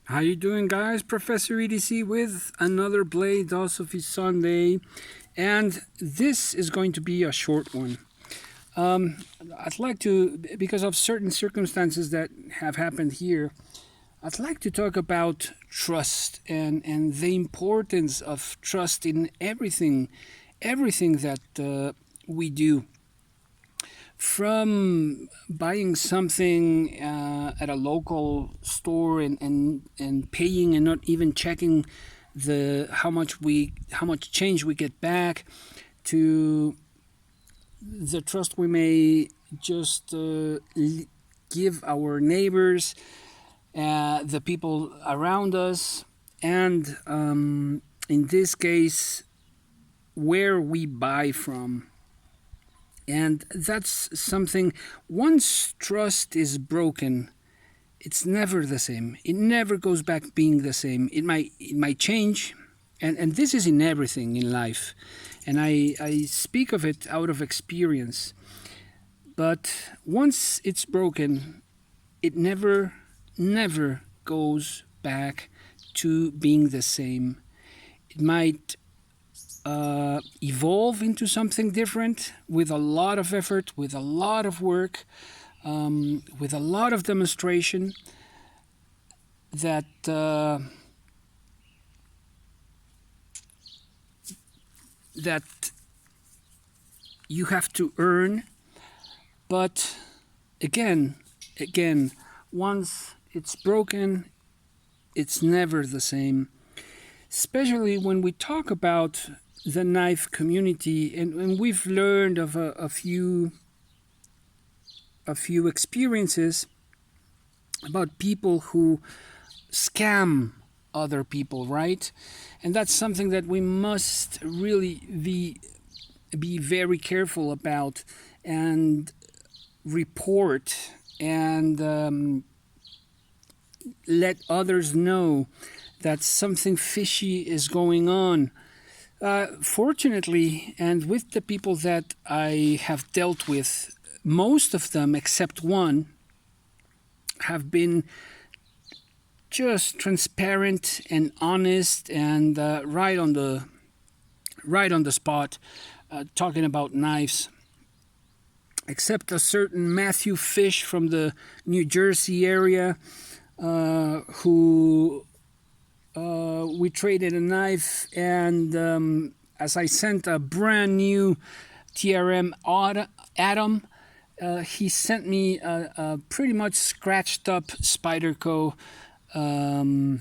How you doing, guys? Professor EDC with another BLADE-OSOPHY Sunday, and this is going to be a short one. I'd like to, because of certain circumstances that have happened here, I'd like to talk about trust and the importance of trust in everything that we do. From buying something at a local store and paying and not even checking how much change we get back, to the trust we may just give our neighbors, the people around us, and in this case, where we buy from. And that's something, once trust is broken, it's never the same. It never goes back being the same. It might change, and this is in everything in life. And I speak of it out of experience. But once it's broken, it never goes back to being the same. It might evolve into something different with a lot of effort, with a lot of work, with a lot of demonstration that you have to earn. But again, once it's broken, it's never the same. Especially when we talk about the knife community, and we've learned of a few experiences about people who scam other people, right? And that's something that we must really be very careful about and report and let others know that something fishy is going on. Fortunately, and with the people that I have dealt with, most of them except one have been just transparent and honest and right on the spot, talking about knives. Except a certain Matthew Fish from the New Jersey area, who we traded a knife, and as I sent a brand new TRM Atom, he sent me a pretty much scratched up Spyderco. I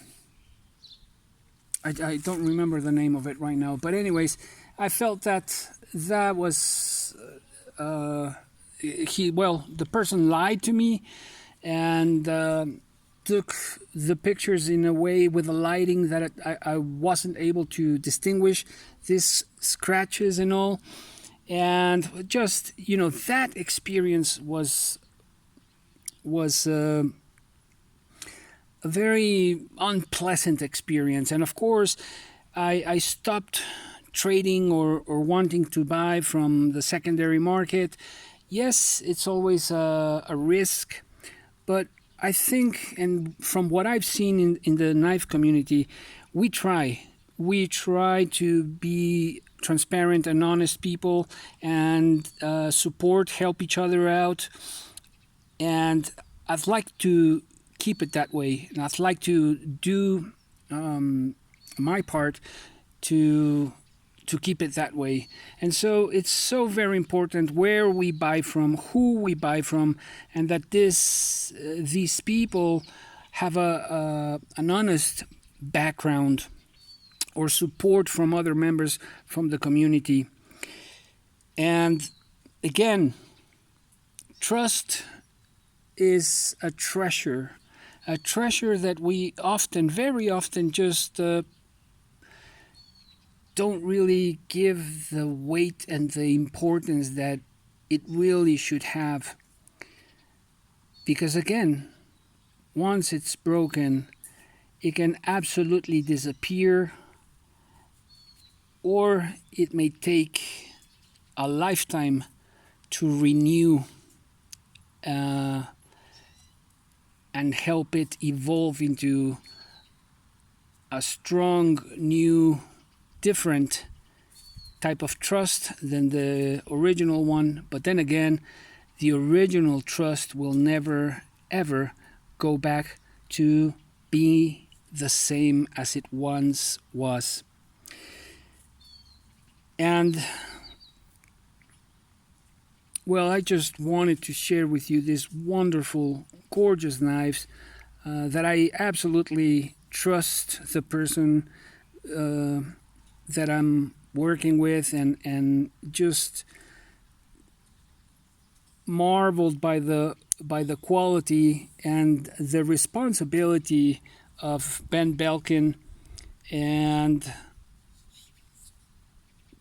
don't remember the name of it right now, but anyways, I felt that was the person lied to me and took the pictures in a way with the lighting that I wasn't able to distinguish these scratches and all. And just, that experience was a very unpleasant experience. And of course, I stopped trading or wanting to buy from the secondary market. Yes, it's always a risk, but I think, and from what I've seen in the knife community, we try to be transparent and honest people and help each other out. And I'd like to keep it that way. And I'd like to do my part to keep it that way. And so it's so very important where we buy from, who we buy from, and that these people have an honest background or support from other members from the community. And again, trust is a treasure that we very often just don't really give the weight and the importance that it really should have. Because again, once it's broken, it can absolutely disappear, or it may take a lifetime to renew and help it evolve into a strong, new, different type of trust than the original one. But then again, the original trust will never, ever go back to be the same as it once was. And well, I just wanted to share with you these wonderful, gorgeous knives that I absolutely trust the person that I'm working with, and just marveled by the quality and the responsibility of Ben Belkin, and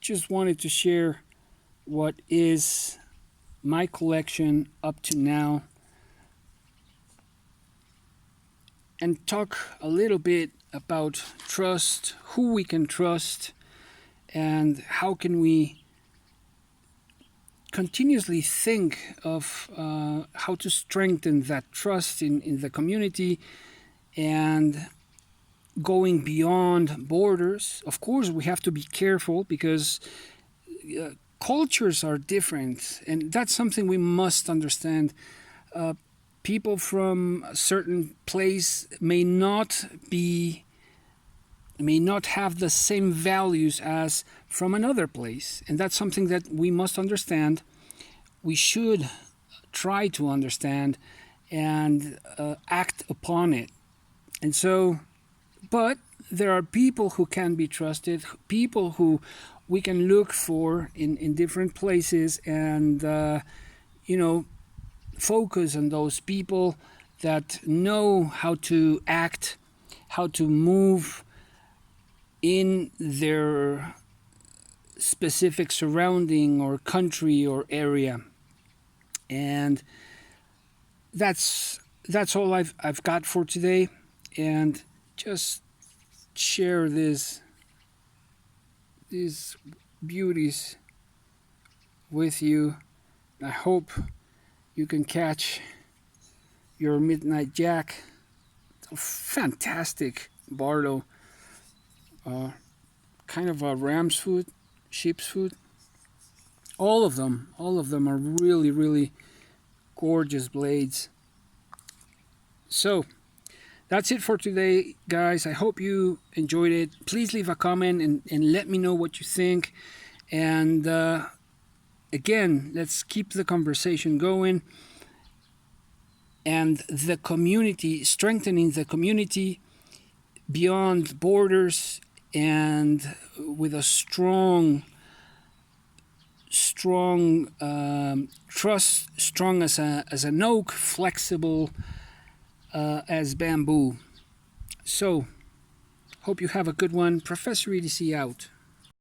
just wanted to share what is my collection up to now and talk a little bit about trust, who we can trust, and how can we continuously think of how to strengthen that trust in the community and going beyond borders. Of course, we have to be careful because cultures are different, and that's something we must understand. People from a certain place may not have the same values as from another place, and that's something that we must understand. We should try to understand and act upon it. And so, but there are people who can be trusted, people who we can look for in different places, and focus on those people that know how to act, how to move in their specific surrounding or country or area. And that's all I've got for today, and just share these beauties with you. I hope you can catch your Midnight Jack. It's a fantastic Barlow, kind of a ram's foot, sheep's foot. All of them are really, really gorgeous blades. So that's it for today, guys. I hope you enjoyed it. Please leave a comment and let me know what you think. And again, let's keep the conversation going. And the community, strengthening the community beyond borders, and with a strong trust, strong as an oak, flexible as bamboo. So, hope you have a good one. Professor EDC out.